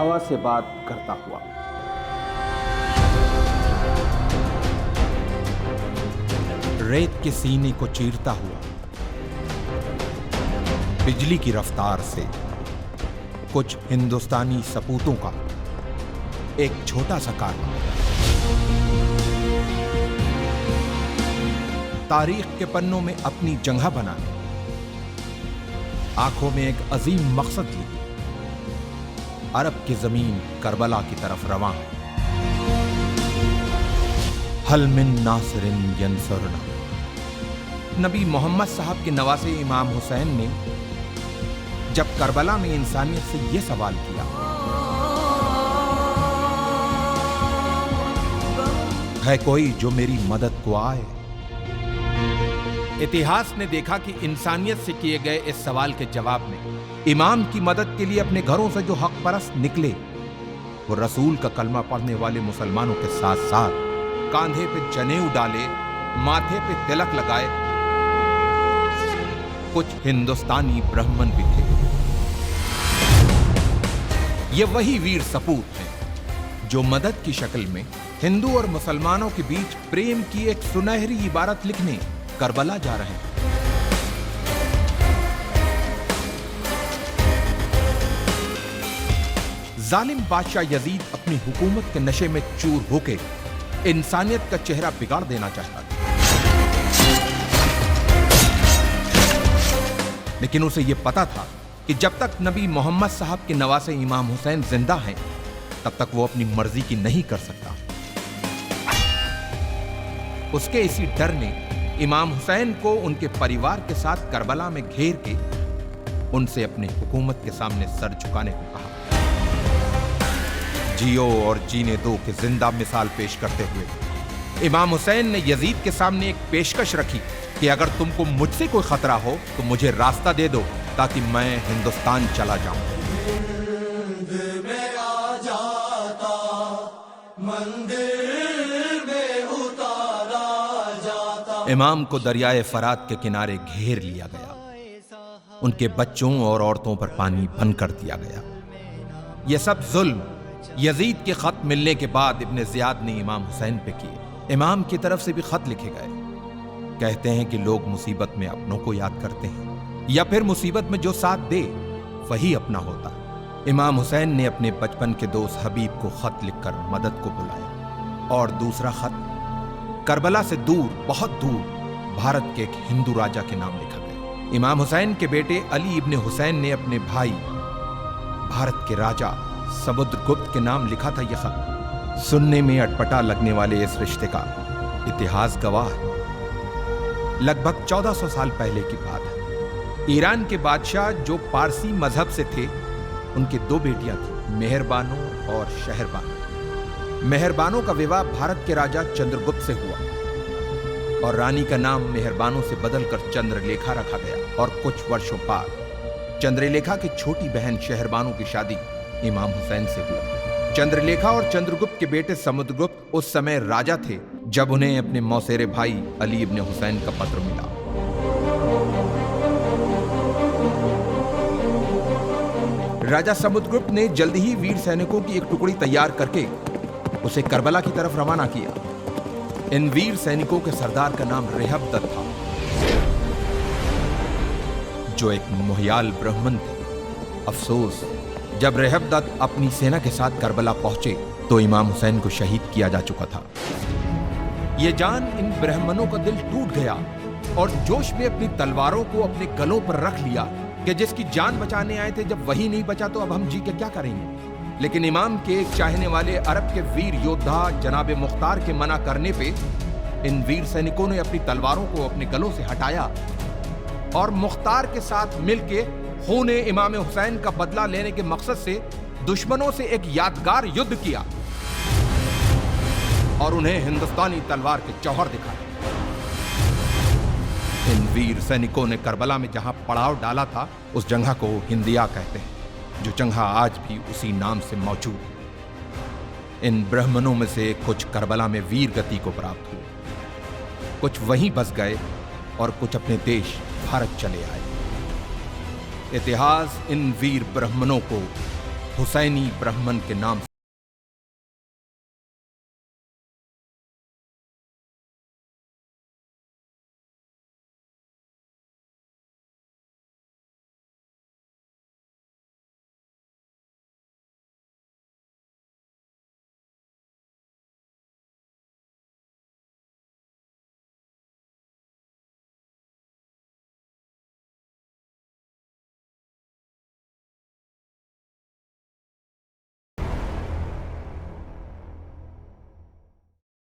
हवा से बात करता हुआ। रेत के सीने को चीरता हुआ, बिजली की रफ्तार से कुछ हिंदुस्तानी सपूतों का एक छोटा सा कारनामा, तारीख के पन्नों में अपनी जगह बनाने, आंखों में एक अजीम मकसद लिए अरब की जमीन करबला की तरफ रवां है। हल मिन नासिरिन यंसुरना। नबी मोहम्मद साहब के नवासे इमाम हुसैन ने जब करबला में इंसानियत से यह सवाल किया, है कोई जो मेरी मदद को आए? इतिहास ने देखा कि इंसानियत से किए गए इस सवाल के जवाब में इमाम की मदद के लिए अपने घरों से जो हक परस्त निकले, वो रसूल का कलमा पढ़ने वाले मुसलमानों के साथ साथ कांधे पे जनेऊ डाले, माथे पे तिलक लगाए कुछ हिंदुस्तानी ब्राह्मण भी थे। ये वही वीर सपूत हैं जो मदद की शक्ल में हिंदू और मुसलमानों के बीच प्रेम की एक सुनहरी इबारत लिखने करबला जा रहे हैं। जालिम बादशाह यजीद अपनी हुकूमत के नशे में चूर होके इंसानियत का चेहरा बिगाड़ देना चाहता था, लेकिन उसे यह पता था कि जब तक नबी मोहम्मद साहब के नवासे इमाम हुसैन जिंदा हैं, तब तक वो अपनी मर्जी की नहीं कर सकता। उसके इसी डर ने इमाम हुसैन को उनके परिवार के साथ करबला में घेर के उनसे अपनी हुकूमत के सामने सर झुकाने को कहा। जियो और जीने दो की जिंदा मिसाल पेश करते हुए इमाम हुसैन ने यजीद के सामने एक पेशकश रखी कि अगर तुमको मुझसे कोई खतरा हो तो मुझे रास्ता दे दो ताकि मैं हिंदुस्तान चला जाऊं। इमाम को दरियाए फरात के किनारे घेर लिया गया, उनके बच्चों और औरतों पर पानी बंद कर दिया गया। यह सब जुल्म यजीद के खत मिलने के बाद इब्ने जियाद ने इमाम हुसैन पे किए। इमाम की तरफ से भी खत लिखे गए। कहते हैं कि लोग मुसीबत में अपनों को याद करते हैं या फिर मुसीबत में जो साथ दे वही अपना होता। इमाम हुसैन ने अपने बचपन के दोस्त हबीब को खत लिखकर मदद को बुलाया और दूसरा खत करबला से दूर, बहुत दूर भारत के एक हिंदू राजा के नाम लिखा गया। इमाम हुसैन के बेटे अली इब्ने हुसैन ने अपने भाई भारत के राजा समुद्रगुप्त के नाम लिखा था यह खत। सुनने में अटपटा लगने वाले इस रिश्ते का इतिहास गवाह है। लगभग 1400 साल पहले की बात है। ईरान के बादशाह जो पारसी मजहब से थे, उनके दो बेटियां थी, मेहरबानो और शहरबानो। मेहरबानों का विवाह भारत के राजा चंद्रगुप्त से हुआ और रानी का नाम मेहरबानों से बदलकर चंद्रलेखा रखा गया। और कुछ वर्षों बाद चंद्रलेखा की छोटी बहन शहरबानो की शादी इमाम हुसैन से हुई। चंद्रलेखा और चंद्रगुप्त के बेटे समुद्रगुप्त उस समय राजा थे जब उन्हें अपने मौसेरे भाई अली इब्ने हुसैन का पत्र मिला। राजा समुद्रगुप्त ने जल्दी ही वीर सैनिकों की एक टुकड़ी तैयार करके उसे करबला की तरफ रवाना किया। इन वीर सैनिकों के सरदार का नाम रेहबदत था, जो एक मोहयाल ब्राह्मण थे। अफसोस, जब रेहबदत अपनी सेना के साथ करबला पहुंचे तो इमाम हुसैन को शहीद किया जा चुका था। यह जान इन ब्राह्मणों का दिल टूट गया और जोश में अपनी तलवारों को अपने गलों पर रख लिया कि जिसकी जान बचाने आए थे, जब वही नहीं बचा तो अब हम जी के क्या करेंगे। लेकिन इमाम के एक चाहने वाले अरब के वीर योद्धा जनाब मुख्तार के मना करने पे इन वीर सैनिकों ने अपनी तलवारों को अपने गलों से हटाया और मुख्तार के साथ मिलके खूने इमाम हुसैन का बदला लेने के मकसद से दुश्मनों से एक यादगार युद्ध किया और उन्हें हिंदुस्तानी तलवार के जौहर दिखाए। इन वीर सैनिकों ने करबला में जहां पड़ाव डाला था, उस जगह को हिंदिया कहते हैं, जो जगह आज भी उसी नाम से मौजूद है। इन ब्राह्मणों में से कुछ करबला में वीर गति को प्राप्त हुए, कुछ वहीं बस गए और कुछ अपने देश भारत चले आए। इतिहास इन वीर ब्राह्मणों को हुसैनी ब्राह्मण के नाम